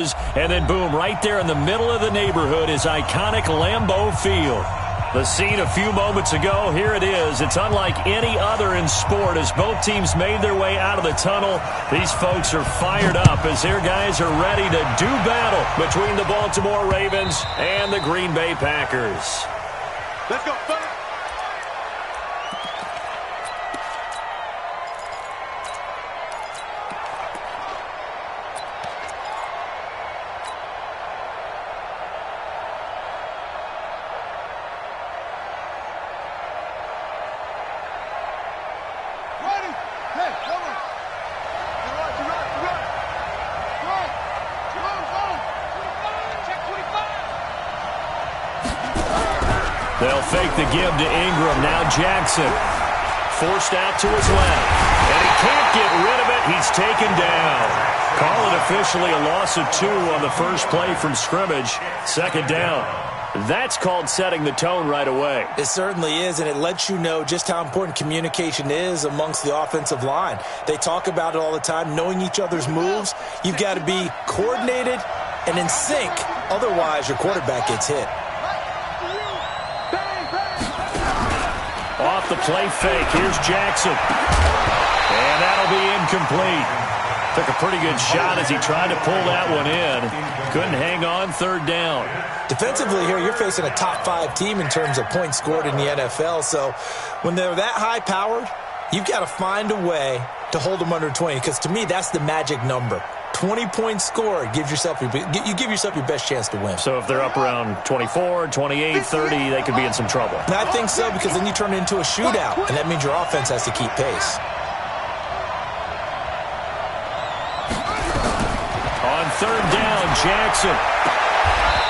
And then, boom, right there in the middle of the neighborhood is iconic Lambeau Field. The scene a few moments ago, here it is. It's unlike any other in sport as both teams made their way out of the tunnel. These folks are fired up as their guys are ready to do battle between the Baltimore Ravens and the Green Bay Packers. Let's go, buddy. They'll fake the give to Ingram. Now Jackson forced out to his left. And he can't get rid of it. He's taken down. Call it officially a loss of 2 on the first play from scrimmage. Second down. That's called setting the tone right away. It certainly is, and it lets you know just how important communication is amongst the offensive line. They talk about it all the time, knowing each other's moves. You've got to be coordinated and in sync. Otherwise, your quarterback gets hit. Off the play fake. Here's Jackson. And that'll be incomplete. Took a pretty good shot as he tried to pull that one in. Couldn't hang on. Third down. Defensively here, you're facing a top 5 team in terms of points scored in the NFL. So when they're that high-powered, you've got to find a way to hold them under 20. Because to me, that's the magic number. 20 points scored, you give yourself your best chance to win. So if they're up around 24, 28, 30, they could be in some trouble. And I think so, because then you turn it into a shootout, and that means your offense has to keep pace. On third down, Jackson.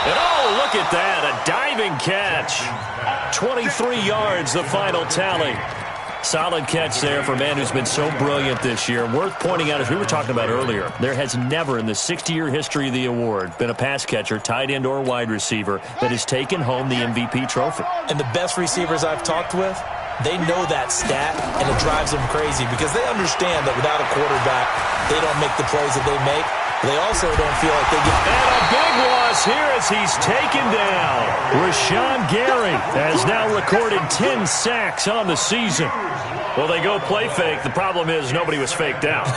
And oh, look at that, a diving catch. 23 yards, the final tally. Solid catch there for a man who's been so brilliant this year. Worth pointing out, as we were talking about earlier, there has never in the 60-year history of the award been a pass catcher, tight end, or wide receiver that has taken home the MVP trophy. And the best receivers I've talked with, they know that stat, and it drives them crazy because they understand that without a quarterback, they don't make the plays that they make. They also don't feel like they get... And a big loss here as he's taken down. Rashawn Gary has now recorded 10 sacks on the season. Well, they go play fake. The problem is nobody was faked out.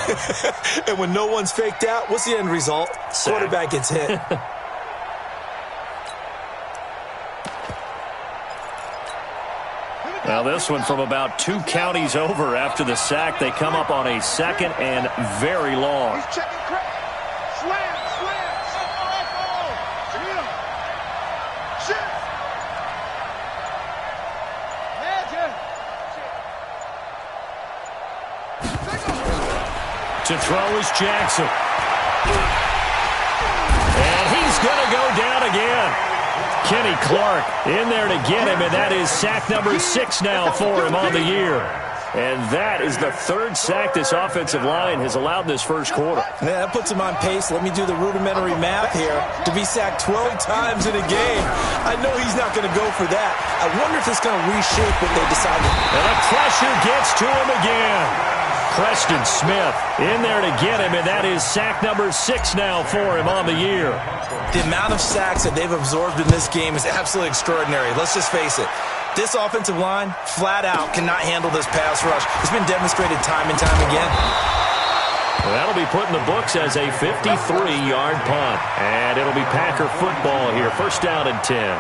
And when no one's faked out, what's the end result? Sack. Quarterback gets hit. Well, this one from about 2 counties over after the sack. They come up on a second and very long. He's checking crack. Slam. To throw is Jackson. And he's going to go down again. Kenny Clark in there to get him, and that is sack number 6 now for him on the year. And that is the 3rd sack this offensive line has allowed this first quarter. Yeah, that puts him on pace. Let me do the rudimentary math here. To be sacked 12 times in a game, I know he's not going to go for that. I wonder if it's going to reshape what they decided. And the pressure gets to him again. Preston Smith in there to get him, and that is sack number 6 now for him on the year. The amount of sacks that they've absorbed in this game is absolutely extraordinary. Let's just face it. This offensive line, flat out, cannot handle this pass rush. It's been demonstrated time and time again. Well, that'll be put in the books as a 53-yard punt. And it'll be Packer football here. First down and 10.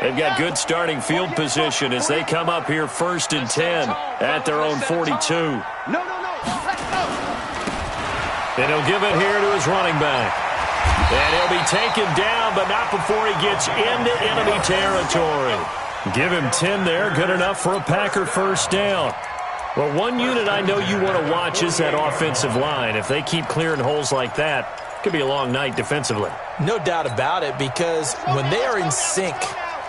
They've got good starting field position as they come up here first and 10 at their own 42. No. And he'll give it here to his running back. And he'll be taken down, but not before he gets into enemy territory. Give him 10 there, good enough for a Packer first down. Well, one unit I know you want to watch is that offensive line. If they keep clearing holes like that, it could be a long night defensively. No doubt about it, because when they are in sync,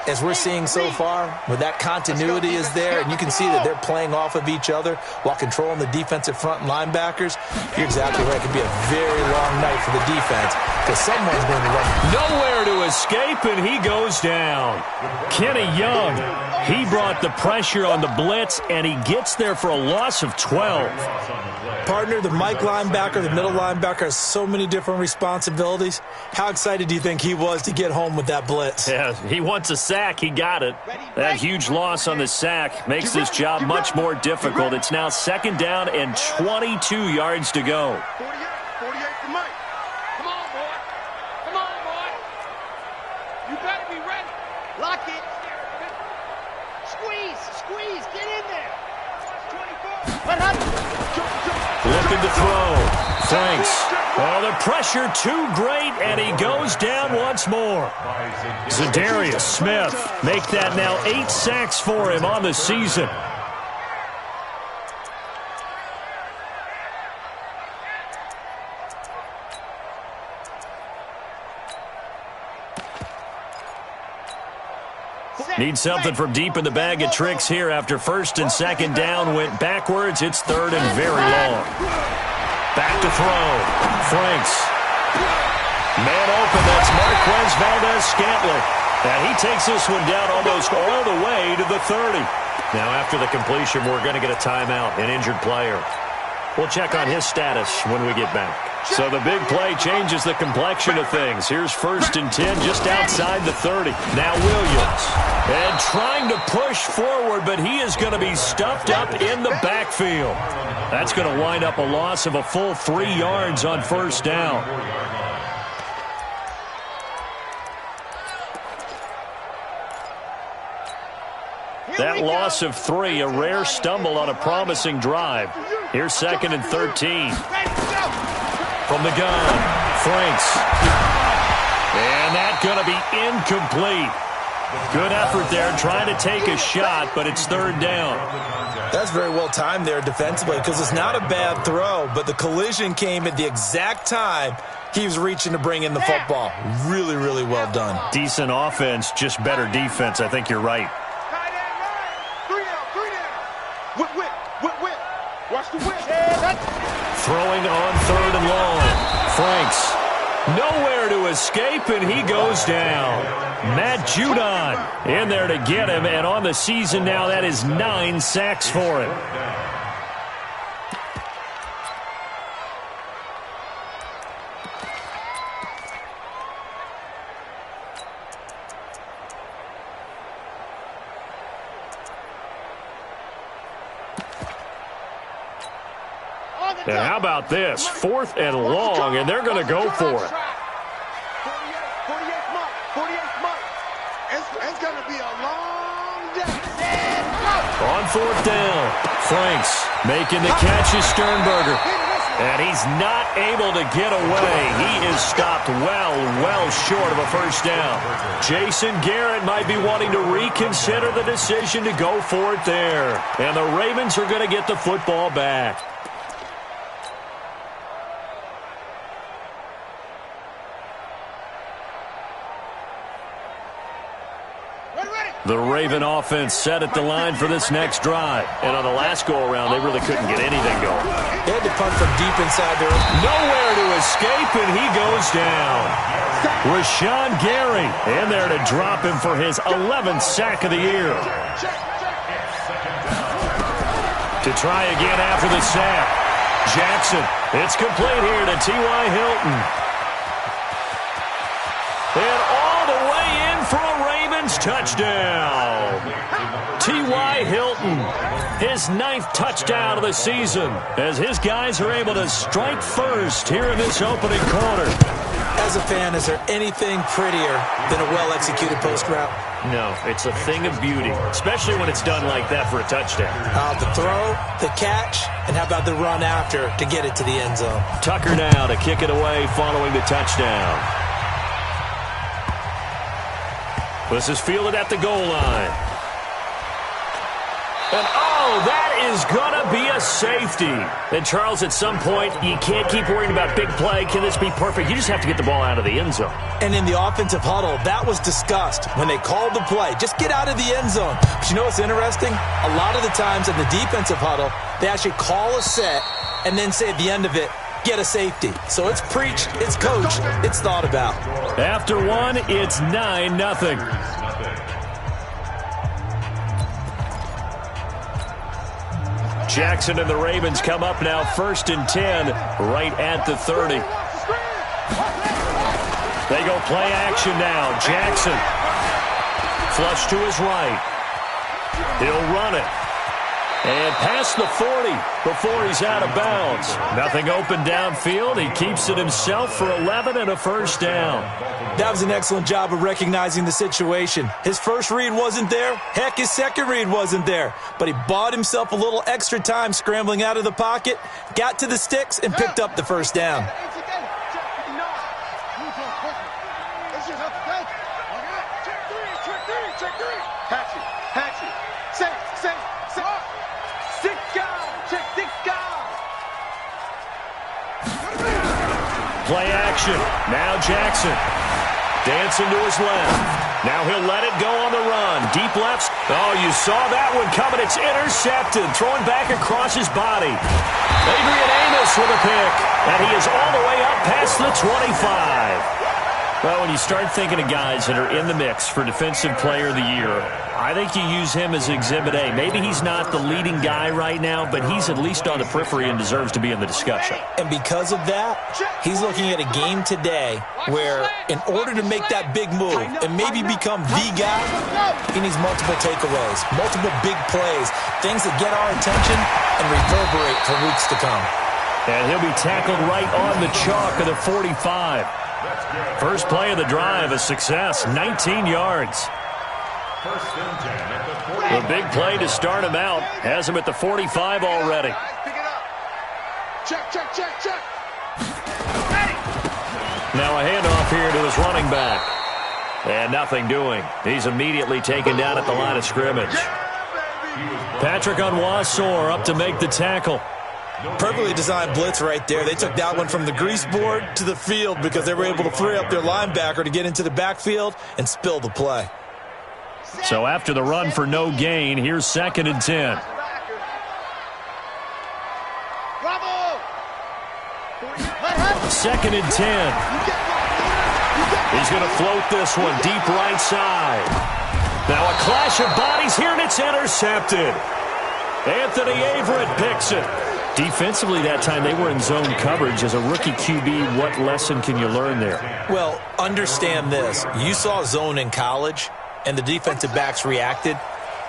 as we're seeing so far, where that continuity is there, and you can see that they're playing off of each other while controlling the defensive front and linebackers, you're exactly right. It could be a very long night for the defense. because someone's going to run. Nowhere to escape, and he goes down. Kenny Young, he brought the pressure on the blitz, and he gets there for a loss of 12. Partner, the Mike linebacker, the middle linebacker has so many different responsibilities. How excited do you think he was to get home with that blitz? Yeah, he wants a sack. He got it. That huge loss on the sack makes this job much more difficult. It's now 2nd down and 22 yards to go. 48 for Mike. Come on, boy. Come on, boy. You better be ready. Lock it. Squeeze. Get in there. 24. Looking to throw. Franks. Oh, the pressure too great, and he goes down once more. Zadarius Smith make that now 8 sacks for him on the season. Need something from deep in the bag of tricks here after 1st and 2nd down went backwards. It's 3rd and very long. Back to throw. Franks. Man open. That's Marquez Valdez-Scantling. And he takes this one down almost all the way to the 30. Now after the completion, we're going to get a timeout, an injured player. We'll check on his status when we get back. So the big play changes the complexion of things. Here's 1st and 10 just outside the 30. Now Williams. And trying to push forward, but he is going to be stuffed up in the backfield. That's going to wind up a loss of a full 3 yards on 1st down. That loss of 3, a rare stumble on a promising drive. Here's 2nd and 13. From the gun, Franks. And that's going to be incomplete. Good effort there, trying to take a shot, but it's 3rd down. That's very well timed there defensively because it's not a bad throw, but the collision came at the exact time he was reaching to bring in the football. Really, really well done. Decent offense, just better defense. I think you're right. Whip. Watch the whip. Throwing on 3rd and long. Franks. Nowhere to escape, and he goes down. Matt Judon in there to get him, and on the season now, that is 9 sacks for him. And how about this? 4th and long, and they're going to go for it. 48 Mike. It's going to be a long day. On 4th down, Franks making the catch is Sternberger. And he's not able to get away. He is stopped well short of a 1st down. Jason Garrett might be wanting to reconsider the decision to go for it there. And the Ravens are going to get the football back. The Raven offense set at the line for this next drive. And on the last go-around, they really couldn't get anything going. They had to punt from deep inside their own. Nowhere to escape, and he goes down. Rashawn Gary in there to drop him for his 11th sack of the year. To try again after the sack. Jackson, it's complete here to T.Y. Hilton. And all the way in for a Ravens touchdown. T.Y. Hilton, his 9th touchdown of the season, as his guys are able to strike first here in this opening quarter. As a fan, is there anything prettier than a well-executed post route? No, it's a thing of beauty, especially when it's done like that for a touchdown. The throw, the catch, and how about the run after to get it to the end zone? Tucker now to kick it away following the touchdown. This is fielded at the goal line. And, that is going to be a safety. And, Charles, at some point, you can't keep worrying about big play. Can this be perfect? You just have to get the ball out of the end zone. And in the offensive huddle, that was discussed when they called the play. Just get out of the end zone. But you know what's interesting? A lot of the times in the defensive huddle, they actually call a set and then say at the end of it, get a safety. So it's preached, it's coached, it's thought about. After one, it's 9-0. Jackson and the Ravens come up now 1st and 10, right at the 30. They go play action now. Jackson. Flush to his right. He'll run it. And past the 40 before he's out of bounds. Nothing open downfield. He keeps it himself for 11 and a first down. That was an excellent job of recognizing the situation. His first read wasn't there. Heck, his second read wasn't there. But he bought himself a little extra time scrambling out of the pocket, got to the sticks, and picked up the first down. Play action. Now Jackson. Dancing to his left. Now he'll let it go on the run. Deep left. Oh, you saw that one coming. It's intercepted. Throwing back across his body. Adrian Amos with a pick. And he is all the way up past the 25. Well, when you start thinking of guys that are in the mix for Defensive Player of the Year, I think you use him as Exhibit A. Maybe he's not the leading guy right now, but he's at least on the periphery and deserves to be in the discussion. And because of that, he's looking at a game today where in order to make that big move and maybe become the guy, he needs multiple takeaways, multiple big plays, things that get our attention and reverberate for weeks to come. And he'll be tackled right on the chalk of the 45. First play of the drive, a success, 19 yards. The big play to start him out has him at the 45 already. Check, check, check, check. Now a handoff here to his running back. And nothing doing. He's immediately taken down at the line of scrimmage. Patrick Onwuasor up to make the tackle. Perfectly designed blitz right there. They took that one from the grease board to the field because they were able to free up their linebacker to get into the backfield and spill the play. So after the run for no gain, here's 2nd and 10. Second and 10. He's going to float this one deep right side. Now a clash of bodies here, and it's intercepted. Anthony Averett picks it. Defensively that time, they were in zone coverage. As a rookie QB, what lesson can you learn there? Well, understand this. You saw zone in college, and the defensive backs reacted,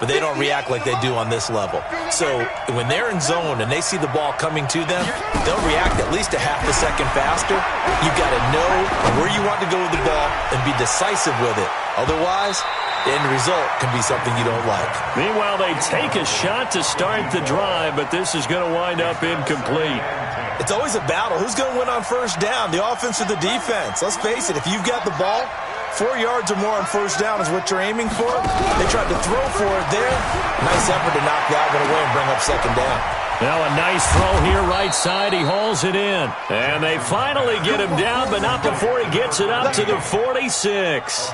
but they don't react like they do on this level. So when they're in zone and they see the ball coming to them, they'll react at least a half a second faster. You've got to know where you want to go with the ball and be decisive with it. Otherwise, the end result can be something you don't like. Meanwhile, they take a shot to start the drive, but this is going to wind up incomplete. It's always a battle. Who's going to win on first down, the offense or the defense? Let's face it, if you've got the ball, 4 yards or more on first down is what you're aiming for. They tried to throw for it there. Nice effort to knock that one away and bring up 2nd down. Now a nice throw here right side. He hauls it in. And they finally get him down, but not before he gets it up to the 46.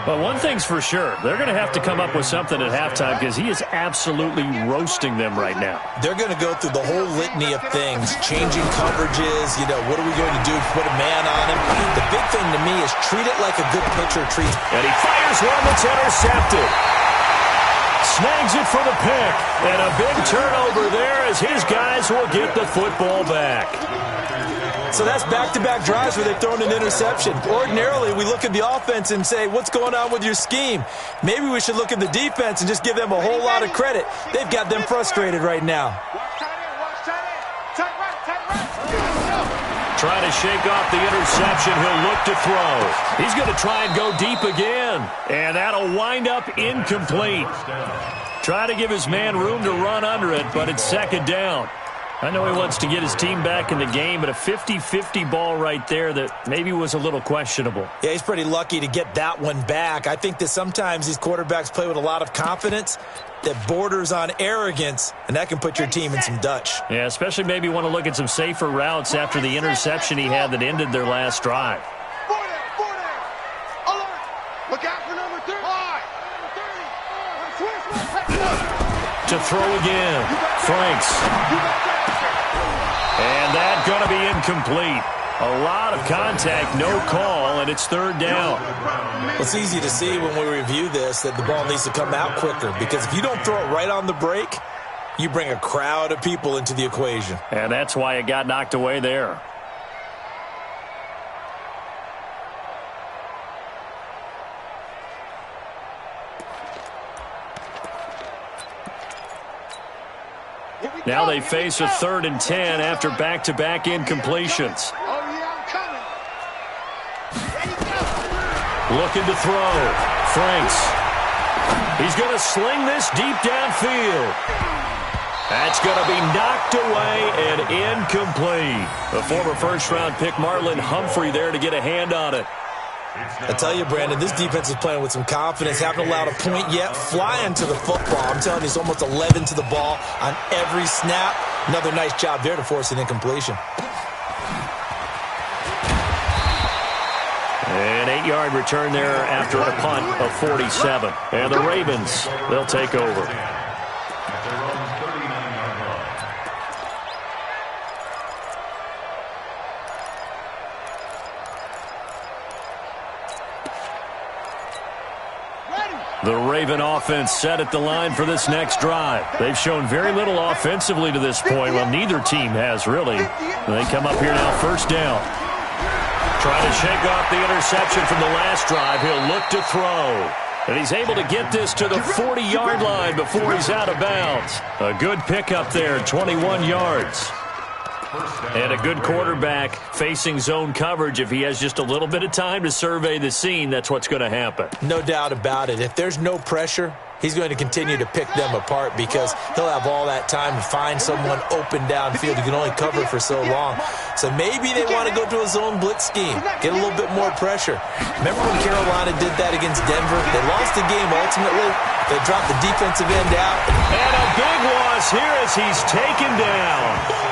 But one thing's for sure, they're going to have to come up with something at halftime because he is absolutely roasting them right now. They're going to go through the whole litany of things, changing coverages, what are we going to do? Put a man on him. The big thing to me is treat it like a good pitcher treats. And he fires one that's intercepted. Snags it for the pick. And a big turnover there as his guys will get the football back. So that's back-to-back drives where they've thrown an interception. Ordinarily, we look at the offense and say, what's going on with your scheme? Maybe we should look at the defense and just give them a whole lot of credit. They've got them frustrated right now. Trying to shake off the interception. He'll look to throw. He's going to try and go deep again. And that'll wind up incomplete. Try to give his man room to run under it, but it's 2nd down. I know he wants to get his team back in the game, but a 50-50 ball right there that maybe was a little questionable. Yeah, he's pretty lucky to get that one back. I think that sometimes these quarterbacks play with a lot of confidence that borders on arrogance, and that can put your team in some Dutch. Yeah, especially maybe want to look at some safer routes after the interception he had that ended their last drive. Look out for number 30. To throw again. Franks. And that's going to be incomplete. A lot of contact, no call, and it's third down. Well, it's easy to see when we review this that the ball needs to come out quicker, because if you don't throw it right on the break, you bring a crowd of people into the equation. And that's why it got knocked away there. Now they face a 3rd and 10 after back-to-back incompletions. Oh, yeah, I'm coming. There you go. Looking to throw. Franks. He's going to sling this deep downfield. That's going to be knocked away and incomplete. The former first-round pick Marlon Humphrey there to get a hand on it. I tell you, Brandon, this defense is playing with some confidence. Haven't allowed a point yet. Flying to the football. I'm telling you, it's almost 11 to the ball on every snap. Another nice job there to force an incompletion. An 8-yard return there after a punt of 47. And the Ravens, they'll take over. The Raven offense set at the line for this next drive. They've shown very little offensively to this point. Well, neither team has, really. They come up here now, first down. Trying to shake off the interception from the last drive. He'll look to throw. And he's able to get this to the 40-yard line before he's out of bounds. A good pickup there, 21 yards. And a good quarterback facing zone coverage. If he has just a little bit of time to survey the scene, that's what's going to happen. No doubt about it. If there's no pressure, he's going to continue to pick them apart because he'll have all that time to find someone open downfield. He can only cover for so long. So maybe they want to go to a zone blitz scheme, get a little bit more pressure. Remember when Carolina did that against Denver? They lost the game ultimately. They dropped the defensive end out. And a big loss here as he's taken down.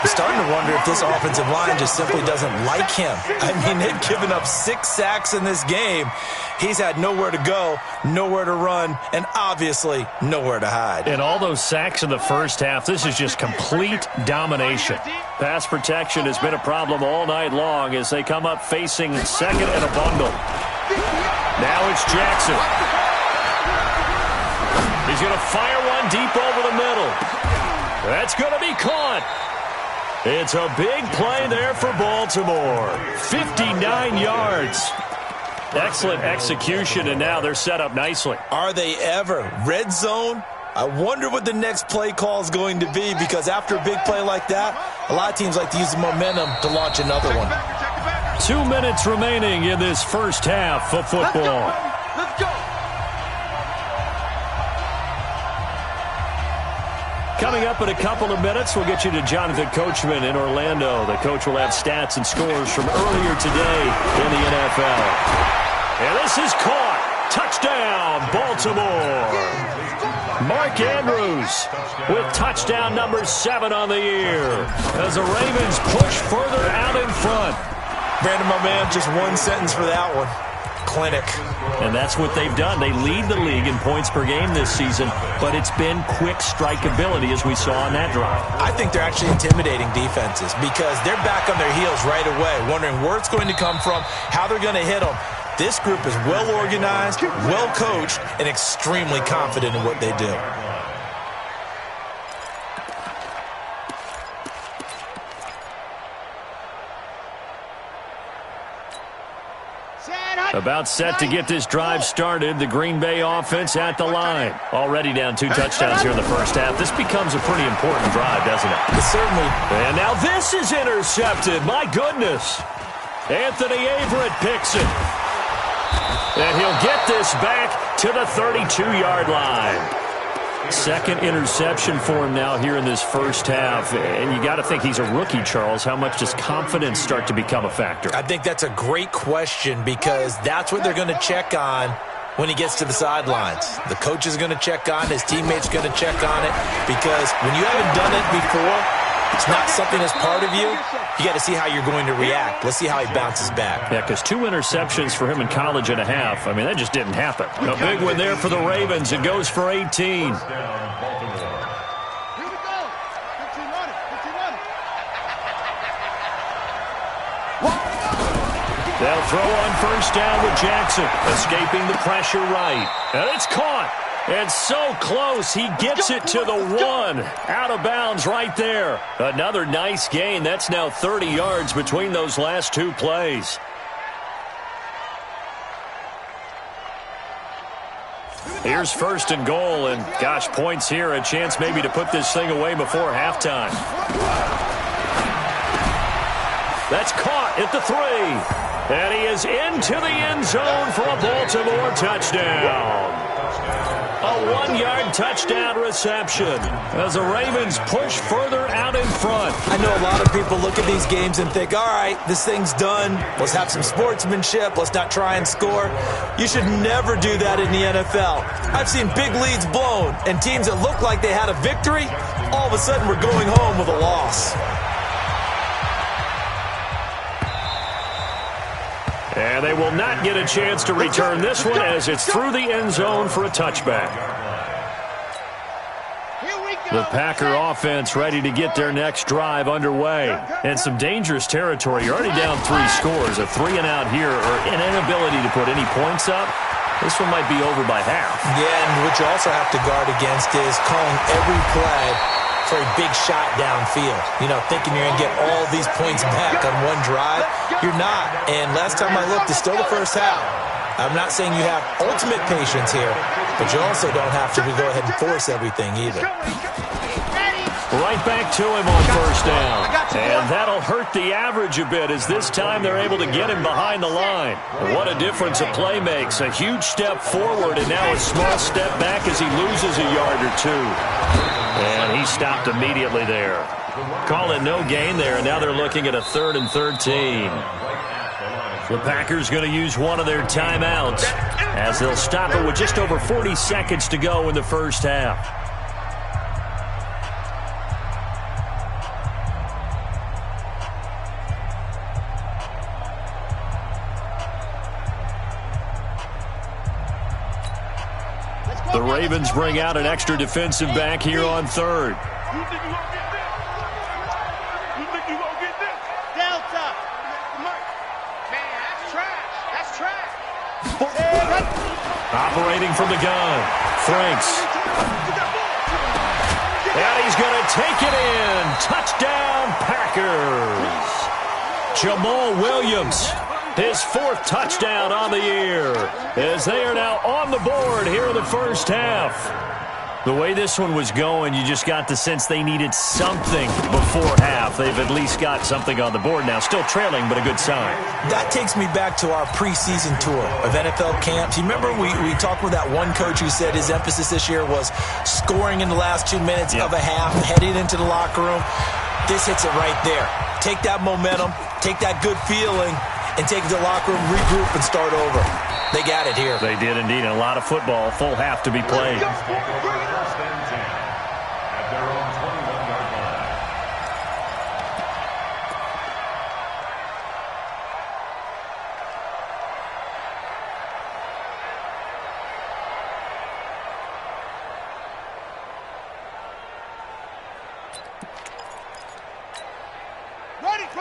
I'm starting to wonder if this offensive line just simply doesn't like him. I mean, they've given up 6 sacks in this game. He's had nowhere to go, nowhere to run, and obviously nowhere to hide. And all those sacks in the first half, this is just complete domination. Pass protection has been a problem all night long as they come up facing second and a bundle. Now it's Jackson. He's going to fire one deep over the middle. That's going to be caught. It's a big play there for Baltimore. 59 yards. Excellent execution, and now they're set up nicely. Are they ever? Red zone? I wonder what the next play call is going to be, because after a big play like that, a lot of teams like to use the momentum to launch another one. 2 minutes remaining in this first half of football. Let's go. Coming up in a couple of minutes, we'll get you to Jonathan Coachman in Orlando. The coach will have stats and scores from earlier today in the NFL. And this is caught. Touchdown, Baltimore. Mark Andrews with touchdown number 7 on the year as the Ravens push further out in front. Brandon, my man, just one sentence for that one. Clinic. And that's what they've done. They lead the league in points per game this season, but it's been quick strikeability as we saw on that drive. I think they're actually intimidating defenses because they're back on their heels right away, wondering where it's going to come from, how they're going to hit them. This group is well organized, well coached, and extremely confident in what they do. About set to get this drive started. The Green Bay offense at the line. Already down 2 touchdowns here in the first half. This becomes a pretty important drive, doesn't it? It certainly. And now this is intercepted. My goodness. Anthony Averett picks it. And he'll get this back to the 32-yard line. Second interception for him now here in this first half. And you got to think he's a rookie, Charles. How much does confidence start to become a factor? I think that's a great question because that's what they're going to check on when he gets to the sidelines. The coach is going to check on it. His teammates are going to check on it because when you haven't done it before, it's not something that's part of you. You got to see how you're going to react. Let's see how he bounces back. Yeah, because 2 interceptions for him in college and a half. I mean, that just didn't happen. A big one there for the Ravens. It goes for 18. Here we go. 15 on it. 15 on it. They'll throw on first down with Jackson, escaping the pressure right. And it's caught. And so close, he gets it to the 1. Out of bounds right there. Another nice gain. That's now 30 yards between those last 2 plays. Here's first and goal, and gosh, points here. A chance maybe to put this thing away before halftime. That's caught at the 3. And he is into the end zone for a Baltimore touchdown. A 1-yard touchdown reception as the Ravens push further out in front. I know a lot of people look at these games and think, all right, this thing's done. Let's have some sportsmanship. Let's not try and score. You should never do that in the NFL. I've seen big leads blown, and teams that look like they had a victory, all of a sudden we're going home with a loss. And they will not get a chance to return this one as it's through the end zone for a touchback. The Packer offense ready to get their next drive underway. And some dangerous territory. You're already down 3 scores. A 3-and-out here or an inability to put any points up. This one might be over by half. Yeah, and what you also have to guard against is calling every play for a big shot downfield. You know, thinking you're going to get all these points back on one drive. You're not. And last time I looked, it's still the first half. I'm not saying you have ultimate patience here, but you also don't have to go ahead and force everything either. Right back to him on first down. And that'll hurt the average a bit as this time they're able to get him behind the line. What a difference a play makes. A huge step forward and now a small step back as he loses a yard or 2. And he stopped immediately there. Call it no gain there, and now they're looking at a 3rd and 13. The Packers going to use one of their timeouts as they'll stop it with just over 40 seconds to go in the first half. The Ravens bring out an extra defensive back here on 3rd. You think you gonna get this? You think you gonna get this? Delta. Man, that's trash. That's trash. Operating from the gun. Franks. And he's going to take it in. Touchdown, Packers. Jamal Williams. His 4th touchdown on the year as they are now on the board here in the first half. The way this one was going, you just got the sense they needed something before half. They've at least got something on the board now. Still trailing, but a good sign. That takes me back to our preseason tour of NFL camps. You remember we talked with that one coach who said his emphasis this year was scoring in the last 2 minutes of a half, heading into the locker room. This hits it right there. Take that momentum, take that good feeling, and take it to the locker room, regroup, and start over. They got it here. They did indeed. A lot of football, full half to be played.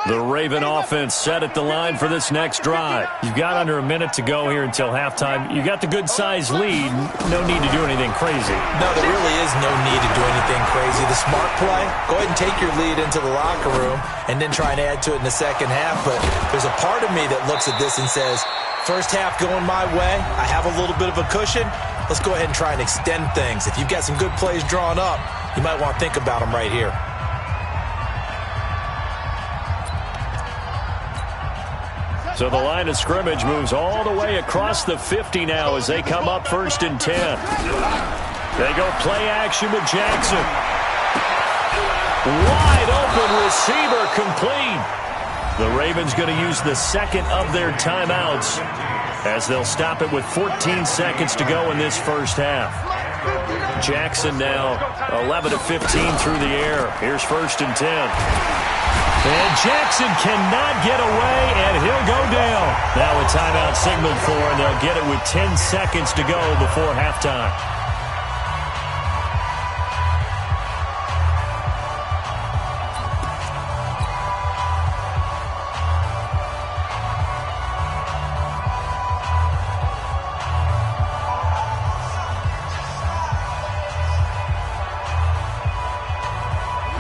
The Raven offense set at the line for this next drive. You've got under a minute to go here until halftime. You got the good-sized lead. No need to do anything crazy. No, there really is no need to do anything crazy. The smart play, go ahead and take your lead into the locker room and then try and add to it in the second half. But there's a part of me that looks at this and says, first half going my way. I have a little bit of a cushion. Let's go ahead and try and extend things. If you've got some good plays drawn up, you might want to think about them right here. So the line of scrimmage moves all the way across the 50 now as they come up 1st and 10. They go play action with Jackson. Wide open receiver complete. The Ravens going to use the second of their timeouts as they'll stop it with 14 seconds to go in this first half. Jackson now 11 of 15 through the air. Here's 1st and 10. And Jackson cannot get away, and he'll go down. Now a timeout signaled for, and they'll get it with 10 seconds to go before halftime.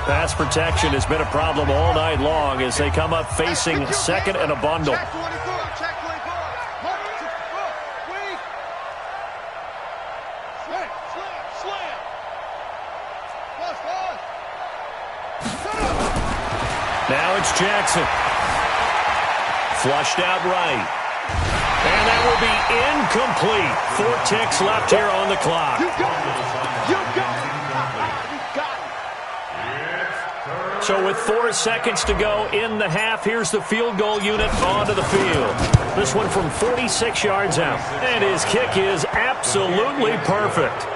Pass protection has been a problem all night long as they come up facing second and a bundle. Check 24. Check 24. Weak. Slam. Pause. Now it's Jackson. Flushed out right. And that will be incomplete. 4 ticks left here on the clock. You got it. So with 4 seconds to go in the half, here's the field goal unit onto the field. This one from 46 yards out. And his kick is absolutely perfect.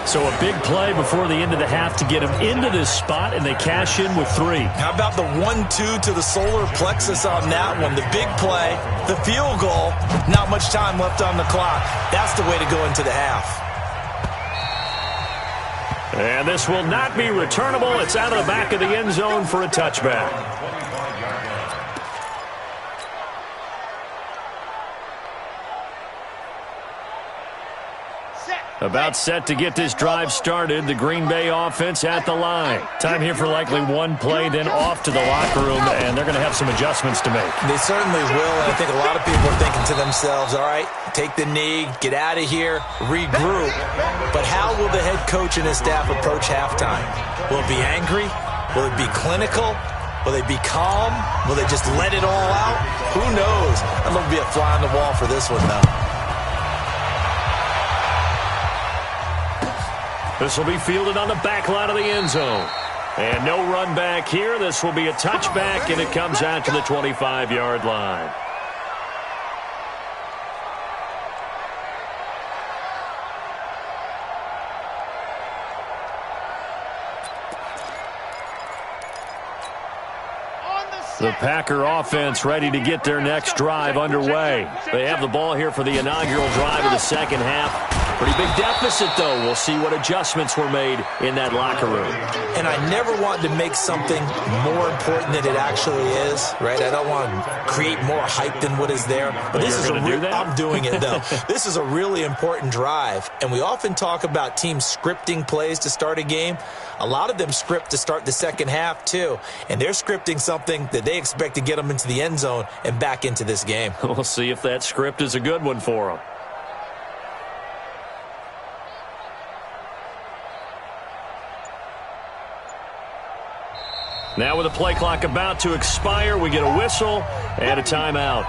So a big play before the end of the half to get him into this spot, and they cash in with 3. How about the 1-2 to the solar plexus on that one? The big play, the field goal, not much time left on the clock. That's the way to go into the half. And this will not be returnable. It's out of the back of the end zone for a touchback. About set to get this drive started. The Green Bay offense at the line. Time here for likely one play, then off to the locker room, and they're going to have some adjustments to make. They certainly will, and I think a lot of people are thinking to themselves, all right, take the knee, get out of here, regroup. But how will the head coach and his staff approach halftime? Will it be angry? Will it be clinical? Will they be calm? Will they just let it all out? Who knows? I'd love to be a fly on the wall for this one, though. This will be fielded on the back line of the end zone. And no run back here. This will be a touchback, and it comes out to the 25-yard line. The Packer offense ready to get their next drive underway. They have the ball here for the inaugural drive of the second half. Pretty big deficit, though. We'll see what adjustments were made in that locker room. And I never want to make something more important than it actually is, right? I don't want to create more hype than what is there. But this is I'm doing it, though. This is a really important drive. And we often talk about teams scripting plays to start a game. A lot of them script to start the second half, too. And they're scripting something that they expect to get them into the end zone and back into this game. We'll see if that script is a good one for them. Now with the play clock about to expire, we get a whistle and a timeout.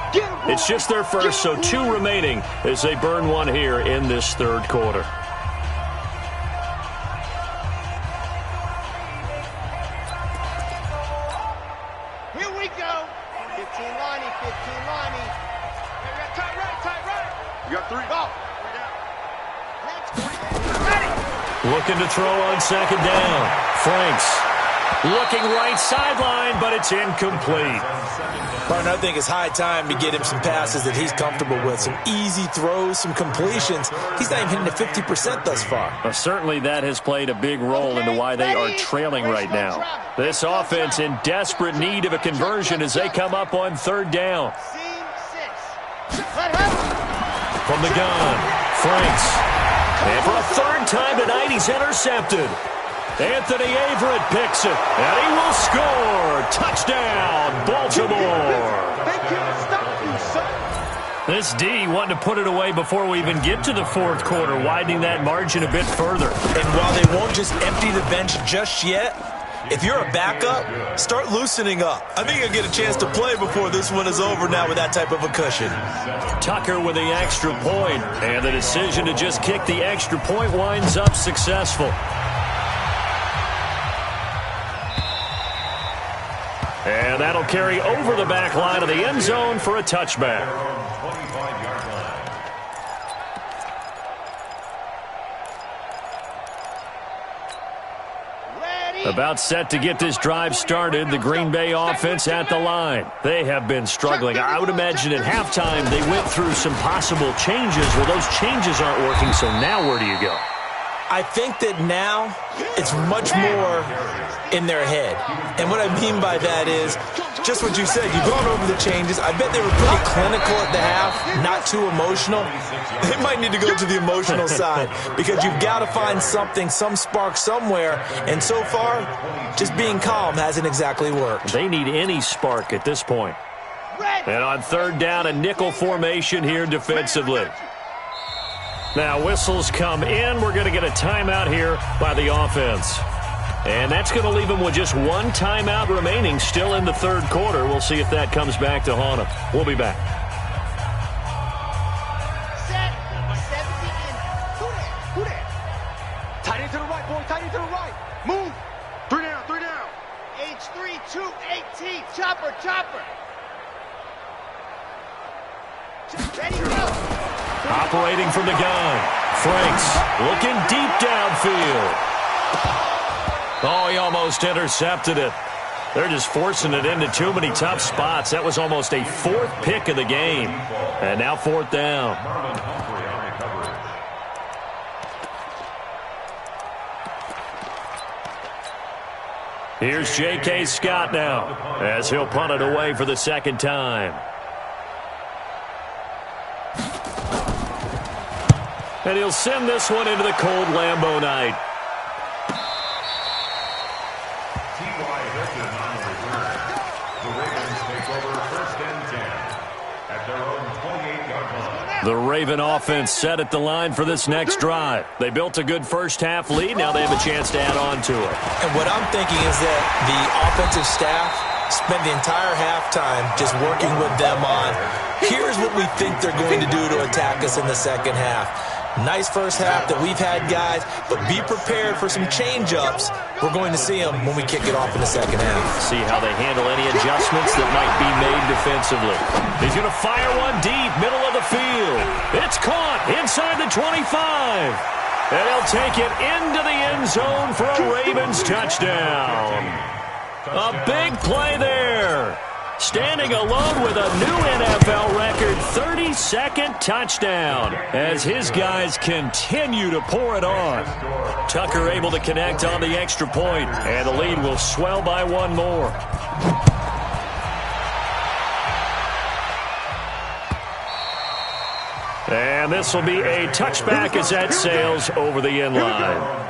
It's just their first, so 2 remaining as they burn one here in this third quarter. Here we go. 15 Lonnie. Tight right. You got 3. Go. Looking to throw on second down. Franks. Looking right sideline, but it's incomplete. Partner, I think it's high time to get him some passes that he's comfortable with. Some easy throws, some completions. He's not even hitting the 50% thus far. Well, certainly that has played a big role into why they are trailing right now. This offense in desperate need of a conversion as they come up on third down. From the gun, Franks. And for a third time tonight, he's intercepted. Anthony Averett picks it, and he will score. Touchdown, Baltimore. This D wanting to put it away before we even get to the fourth quarter, widening that margin a bit further. And while they won't just empty the bench just yet, if you're a backup, start loosening up. I think you'll get a chance to play before this one is over now with that type of a cushion. Tucker with the extra point, and the decision to just kick the extra point winds up successful. And that'll carry over the back line of the end zone for a touchback. About set to get this drive started, the Green Bay offense at the line. They have been struggling. I would imagine at halftime they went through some possible changes. Well, those changes aren't working, so now where do you go? I think that now it's much more in their head. And what I mean by that is just what you said. You've gone over the changes. I bet they were pretty clinical at the half, not too emotional. They might need to go to the emotional side because you've got to find something, some spark somewhere. And so far, just being calm hasn't exactly worked. They need any spark at this point. And on third down, a nickel formation here defensively. Now, whistles come in. We're going to get a timeout here by the offense. And that's going to leave them with just one timeout remaining still in the third quarter. We'll see if that comes back to haunt them. We'll be back. Set. 70 in. Who that? Tight end to the right, boy. Tight end to the right. Move. 3 down, 3 down. H3, 2, 18. Chopper. Ready, go. Operating from the gun. Franks looking deep downfield. Oh, he almost intercepted it. They're just forcing it into too many tough spots. That was almost a fourth pick of the game. And now fourth down. Here's J.K. Scott now as he'll punt it away for the second time. And he'll send this one into the cold Lambeau night. The Raven offense set at the line for this next drive. They built a good first-half lead. Now they have a chance to add on to it. And what I'm thinking is that the offensive staff spent the entire halftime just working with them on, here's what we think they're going to do to attack us in the second half. Nice first half that we've had, guys, but be prepared for some change-ups. We're going to see them when we kick it off in the second half. See how they handle any adjustments that might be made defensively. He's going to fire one deep, middle of the field. It's caught inside the 25. And he'll take it into the end zone for a Ravens touchdown. A big play there. Standing alone with a new NFL record 32nd touchdown as his guys continue to pour it on. Tucker able to connect on the extra point, and the lead will swell by one more. And this will be a touchback as that sails over the end line.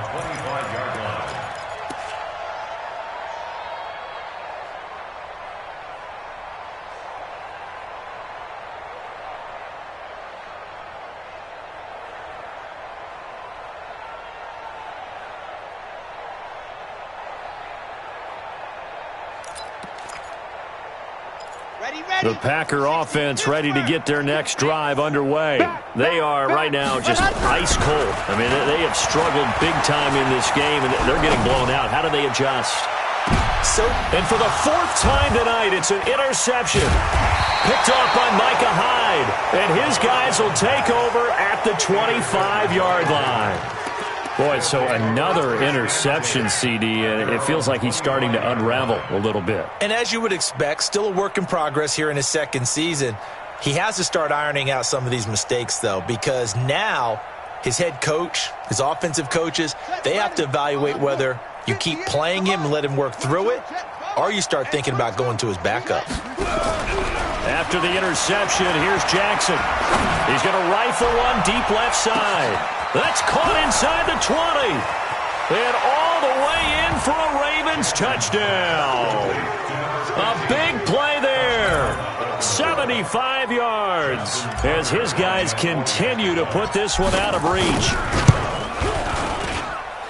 The Packer offense ready to get their next drive underway. They are right now just ice cold. I mean, they have struggled big time in this game, and they're getting blown out. How do they adjust? And for the fourth time tonight, it's an interception. Picked off by Micah Hyde, and his guys will take over at the 25-yard line. Boy, so another interception, CD, and it feels like he's starting to unravel a little bit. And as you would expect, still a work in progress here in his second season. He has to start ironing out some of these mistakes, though, because now his head coach, his offensive coaches, they have to evaluate whether you keep playing him and let him work through it, or you start thinking about going to his backup. After the interception, here's Jackson. He's going to rifle one deep left side. That's caught inside the 20. And all the way in for a Ravens touchdown. A big play there. 75 yards as his guys continue to put this one out of reach.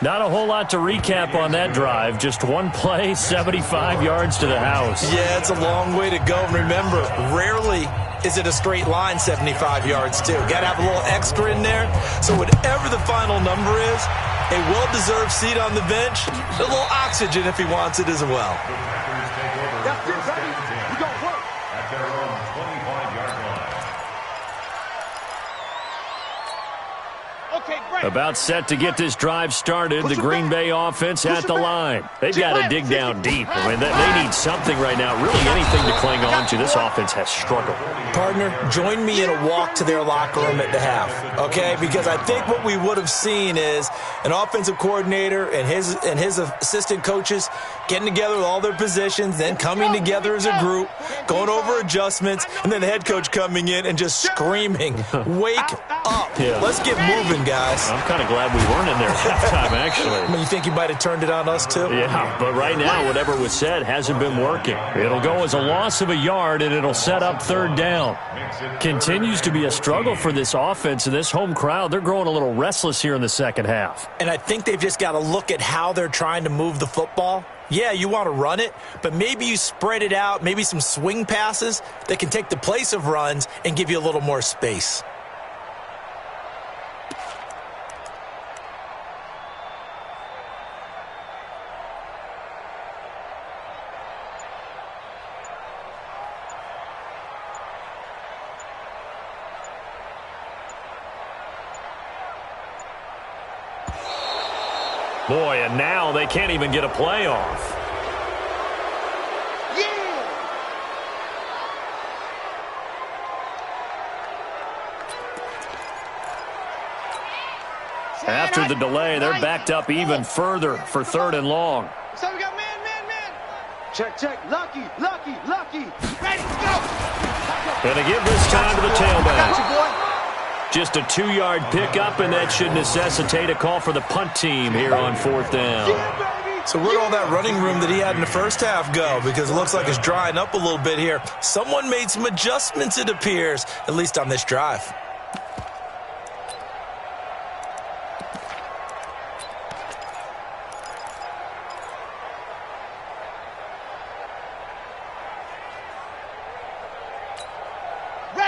Not a whole lot to recap on that drive. Just one play, 75 yards to the house. Yeah, it's a long way to go. And remember, rarely is it a straight line 75 yards, too. Got to have a little extra in there. So whatever the final number is, a well-deserved seat on the bench, a little oxygen if he wants it as well. That's it, baby. We got work. At their own 25-yard line. Okay, great. About set to get this drive started. The Green Bay offense at the line. They've got to dig down deep. I mean, they need something right now. Really anything to cling on to. This offense has struggled. Partner, join me in a walk to their locker room at the half, okay? Because I think what we would have seen is an offensive coordinator and his assistant coaches getting together with all their positions, then coming together as a group, going over adjustments, and then the head coach coming in and just screaming, wake up. Yeah. Let's get moving, guys. I'm kind of glad we weren't in there at halftime, actually. I mean, you think you might have turned it on us, too? Yeah, but right now, whatever was said hasn't been working. It'll go as a loss of a yard, and it'll set up third down. Continues to be a struggle for this offense and this home crowd. They're growing a little restless here in the second half. And I think they've just got to look at how they're trying to move the football. Yeah, you want to run it, but maybe you spread it out, maybe some swing passes that can take the place of runs and give you a little more space. Boy, and now they can't even get a play off. After the delay, they're backed up even further for third and long. So we got man. Check. Lucky. Ready, go. And they give this time to the tailback. Just a 2-yard pickup, and that should necessitate a call for the punt team here on fourth down. So where'd all that running room that he had in the first half go? Because it looks like it's drying up a little bit here. Someone made some adjustments, it appears, at least on this drive.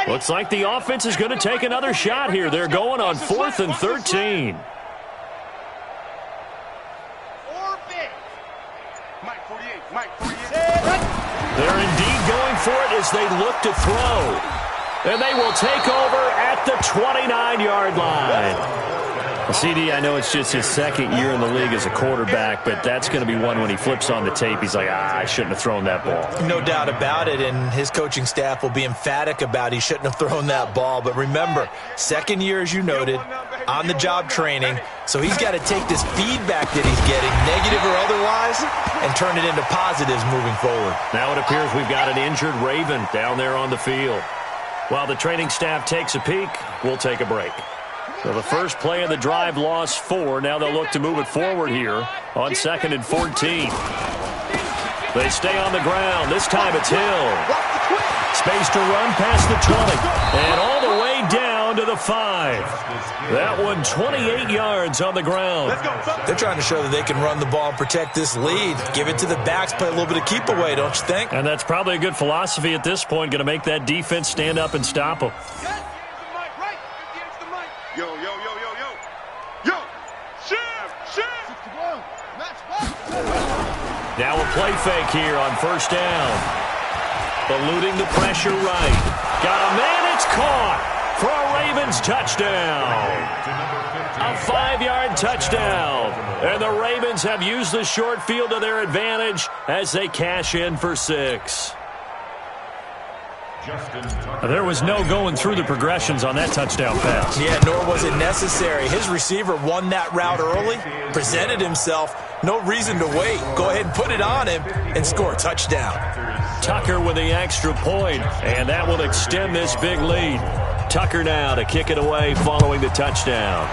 Looks like the offense is going to take another shot here. They're going on 4th and 13. They're indeed going for it as they look to throw. And they will take over at the 29-yard line. CD, I know it's just his second year in the league as a quarterback, but that's going to be one when he flips on the tape. He's like, I shouldn't have thrown that ball. No doubt about it, and his coaching staff will be emphatic about he shouldn't have thrown that ball. But remember, second year, as you noted, on-the-job training, so he's got to take this feedback that he's getting, negative or otherwise, and turn it into positives moving forward. Now it appears we've got an injured Raven down there on the field. While the training staff takes a peek, we'll take a break. So the first play of the drive lost 4. Now they'll look to move it forward here on 2nd and 14. They stay on the ground. This time it's Hill. Space to run past the 20 and all the way down to the 5. That one 28 yards on the ground. They're trying to show that they can run the ball and protect this lead. Give it to the backs, play a little bit of keep away, don't you think? And that's probably a good philosophy at this point, going to make that defense stand up and stop them. Now a play fake here on first down. Eluding the pressure right. Got a man, it's caught for a Ravens touchdown. A 5-yard touchdown. And the Ravens have used the short field to their advantage as they cash in for 6. There was no going through the progressions on that touchdown pass. Yeah, nor was it necessary. His receiver won that route early, presented himself. No reason to wait. Go ahead and put it on him and score a touchdown. Tucker with the extra point, and that will extend this big lead. Tucker now to kick it away following the touchdown.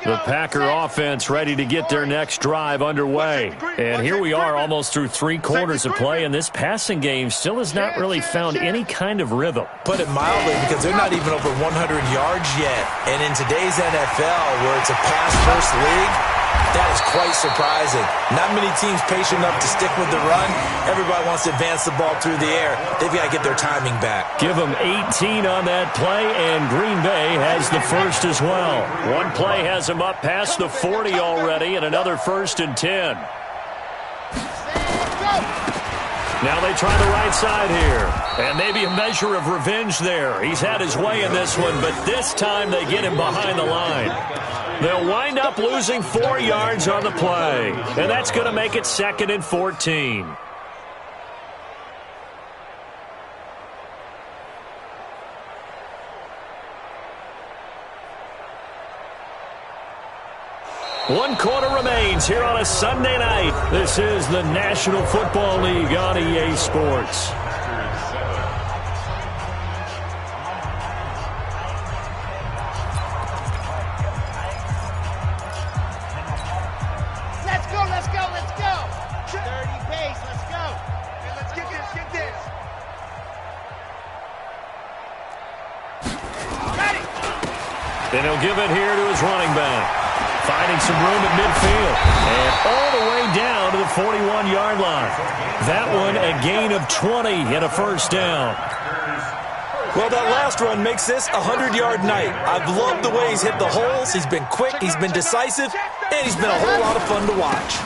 The Packer offense ready to get their next drive underway. And here we are almost through 3 quarters of play, and this passing game still has not really found any kind of rhythm. Put it mildly, because they're not even over 100 yards yet. And in today's NFL, where it's a pass-first league, That is quite surprising. Not many teams patient enough to stick with the run. Everybody wants to advance the ball through the air. They've got to get their timing back. Give them 18 on that play, and Green Bay has the first as well. One play has them up past the 40 already, and another 1st and 10. Now they try the right side here. And maybe a measure of revenge there. He's had his way in this one, but this time they get him behind the line. They'll wind up losing 4 yards on the play. And that's going to make it 2nd and 14. One quarter remains here on a Sunday night. This is the National Football League on EA Sports. Let's go. 30 pace, let's go. Hey, let's get this. Got it. Then he'll give it here to his running back. Finding some room at midfield. And all the way down to the 41-yard line. That one a gain of 20 and a 1st down. Well, that last run makes this a 100-yard night. I've loved the way he's hit the holes. He's been quick, he's been decisive, and he's been a whole lot of fun to watch.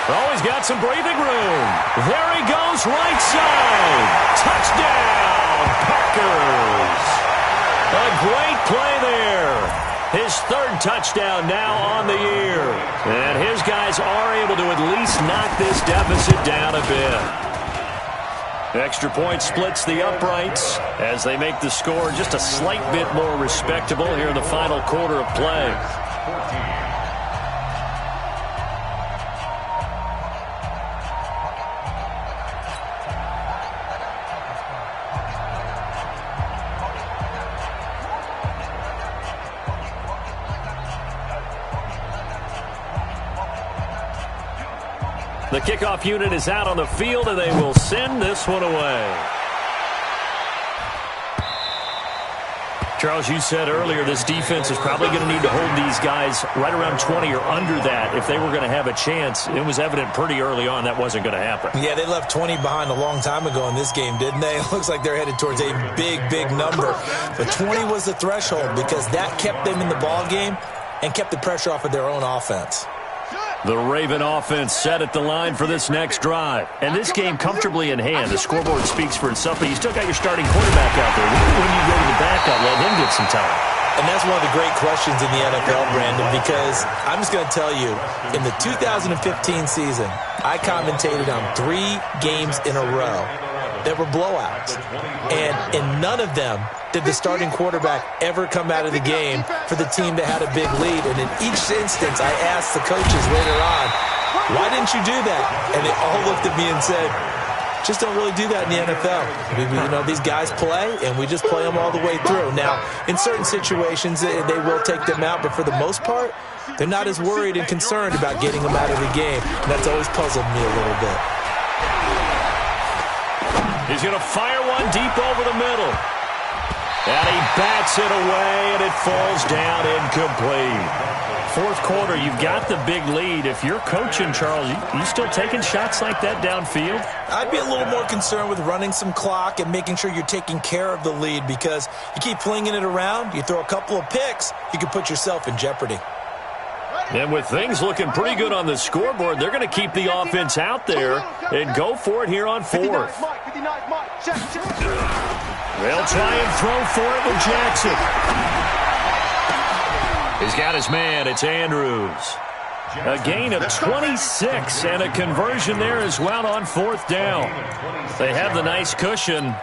Oh, he's got some breathing room. There he goes, right side. Touchdown, Packers. A great play there. His 3rd touchdown now on the year. And his guys are able to at least knock this deficit down a bit. Extra point splits the uprights as they make the score just a slight bit more respectable here in the final quarter of play. The kickoff unit is out on the field, and they will send this one away. Charles, you said earlier this defense is probably going to need to hold these guys right around 20 or under that if they were going to have a chance. It was evident pretty early on that wasn't going to happen. Yeah, they left 20 behind a long time ago in this game, didn't they? It looks like they're headed towards a big, big number. But 20 was the threshold because that kept them in the ball game and kept the pressure off of their own offense. The Raven offense set at the line for this next drive. And this game comfortably in hand. The scoreboard speaks for itself, but you still got your starting quarterback out there. When you go to the backup, let him get some time. And that's one of the great questions in the NFL, Brandon, because I'm just going to tell you, in the 2015 season, I commentated on 3 games in a row that were blowouts. And in none of them did the starting quarterback ever come out of the game for the team that had a big lead. And in each instance, I asked the coaches later on, why didn't you do that? And they all looked at me and said, just don't really do that in the NFL. These guys play, and we just play them all the way through. Now, in certain situations, they will take them out, but for the most part, they're not as worried and concerned about getting them out of the game. And that's always puzzled me a little bit. He's going to fire one deep over the middle. And he bats it away, and it falls down incomplete. 4th quarter, you've got the big lead. If you're coaching, Charles, you still taking shots like that downfield? I'd be a little more concerned with running some clock and making sure you're taking care of the lead, because you keep flinging it around, you throw a couple of picks, you can put yourself in jeopardy. And with things looking pretty good on the scoreboard, they're going to keep the offense out there and go for it here on 4th. They'll try and throw for it with Jackson. He's got his man. It's Andrews. A gain of 26 and a conversion there as well on 4th down. They have the nice cushion.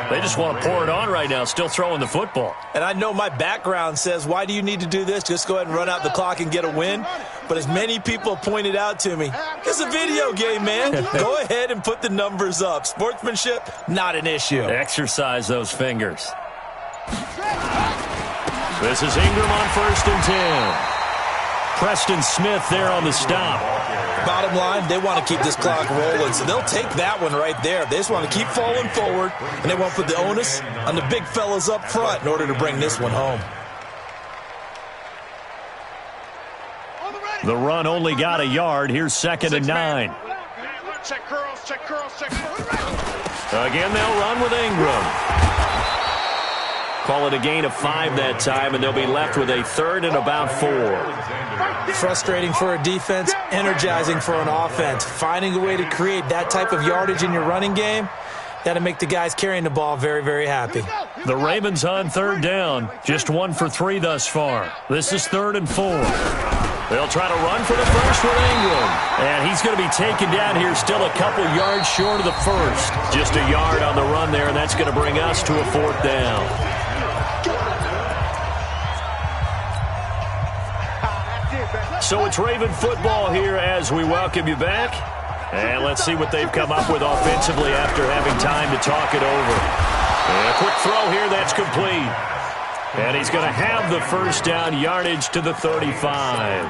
They just want to pour it on right now, still throwing the football. And I know my background says, why do you need to do this? Just go ahead and run out the clock and get a win. But as many people pointed out to me, it's a video game, man. Go ahead and put the numbers up. Sportsmanship, not an issue. Exercise those fingers. This is Ingram on 1st and 10. Preston Smith there on the stop. Bottom line, they want to keep this clock rolling, so they'll take that one right there. They just want to keep falling forward, and they want to put the onus on the big fellas up front in order to bring this one home. The run only got a yard. Here's 2nd and 9. Check curls, check curls, check curls. Again, they'll run with Ingram. Call it a gain of 5 that time, and they'll be left with a 3rd and about 4. Frustrating for a defense, energizing for an offense. Finding a way to create that type of yardage in your running game, that'll make the guys carrying the ball very, very happy. The Ravens on 3rd down. Just 1 for 3 thus far. This is 3rd and 4. They'll try to run for the first with Ingram. And he's going to be taken down here, still a couple yards short of the first. Just a yard on the run there, and that's going to bring us to a 4th down. So it's Raven football here as we welcome you back. And let's see what they've come up with offensively after having time to talk it over. And a quick throw here, that's complete. And he's going to have the first down, yardage to the 35.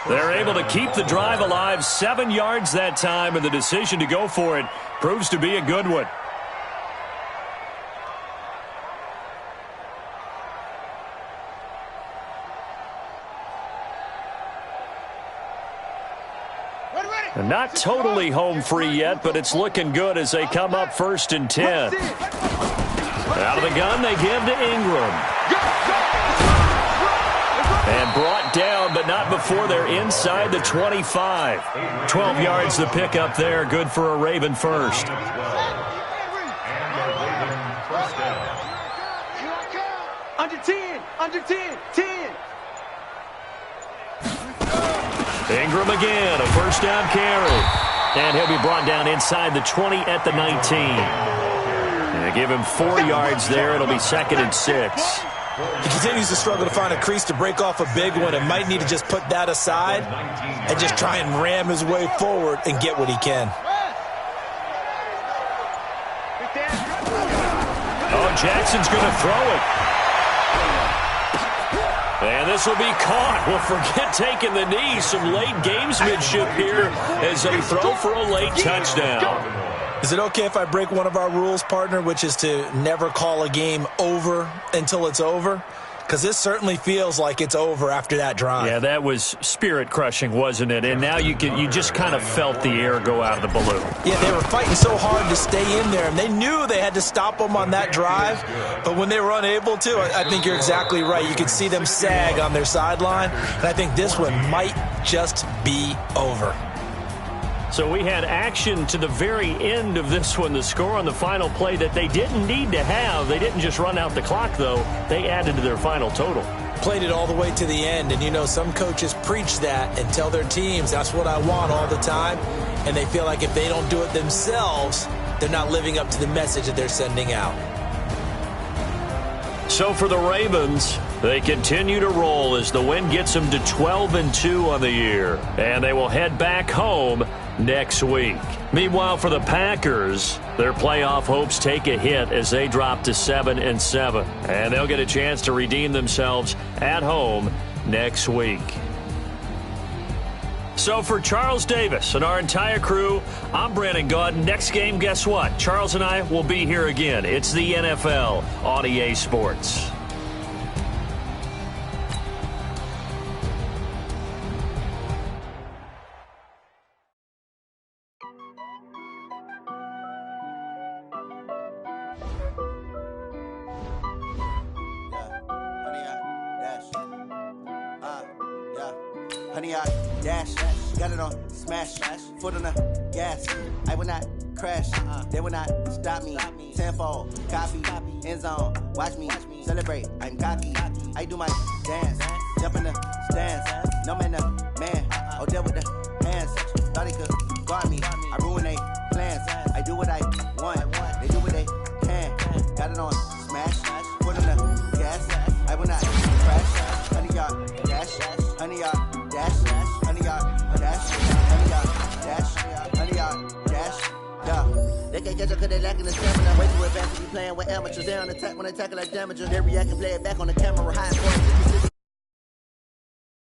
They're able to keep the drive alive, 7 yards that time, and the decision to go for it proves to be a good one. Not totally home free yet, but it's looking good as they come up 1st and 10. Out of the gun, they give to Ingram. And brought down, but not before they're inside the 25. 12 yards to pick up there, good for a Raven first. Under 10, under 10, 10. Ingram again, a first down carry. And he'll be brought down inside the 20 at the 19. And they give him 4 yards there. It'll be 2nd and 6. He continues to struggle to find a crease to break off a big one and might need to just put that aside and just try and ram his way forward and get what he can. Oh, Jackson's going to throw it. And this will be caught. Well, forget taking the knee. Some late gamesmanship here as they throw for a late touchdown. Is it okay if I break one of our rules, partner, which is to never call a game over until it's over? Because this certainly feels like it's over after that drive. Yeah, that was spirit-crushing, wasn't it? And now you just kind of felt the air go out of the balloon. Yeah, they were fighting so hard to stay in there, and they knew they had to stop them on that drive. But when they were unable to, I think you're exactly right. You could see them sag on their sideline, and I think this one might just be over. So we had action to the very end of this one. The score on the final play that they didn't need to have. They didn't just run out the clock, though. They added to their final total. Played it all the way to the end. And, you know, some coaches preach that and tell their teams, that's what I want all the time. And they feel like if they don't do it themselves, they're not living up to the message that they're sending out. So for the Ravens, they continue to roll as the win gets them to 12-2 on the year. And they will head back home next week. Meanwhile, for the Packers, their playoff hopes take a hit as they drop to 7-7. And they'll get a chance to redeem themselves at home next week. So for Charles Davis and our entire crew, I'm Brandon Gaudin. Next game, guess what? Charles and I will be here again. It's the NFL on EA Sports. Got it on smash, foot on the gas. I will not crash, they will not stop me. Tenfold, copy, end zone, watch me celebrate. I'm cocky, I do my dance, jump in the stands. No man, man, oh there with the hands. Thought he could guard me, I ruin they plans. I do what I want, they do what they can. Got it on smash, foot on the gas. I will not crash, 100 yard dash, 100 yard dash, 100 yard dash, 100 yard dash, 100 yard dash, yeah. They can't catch up cause they lacking the stamina. Way too advanced to be playing with amateurs. They on attack when they tackle like damagers. They react and play it back on the camera. High for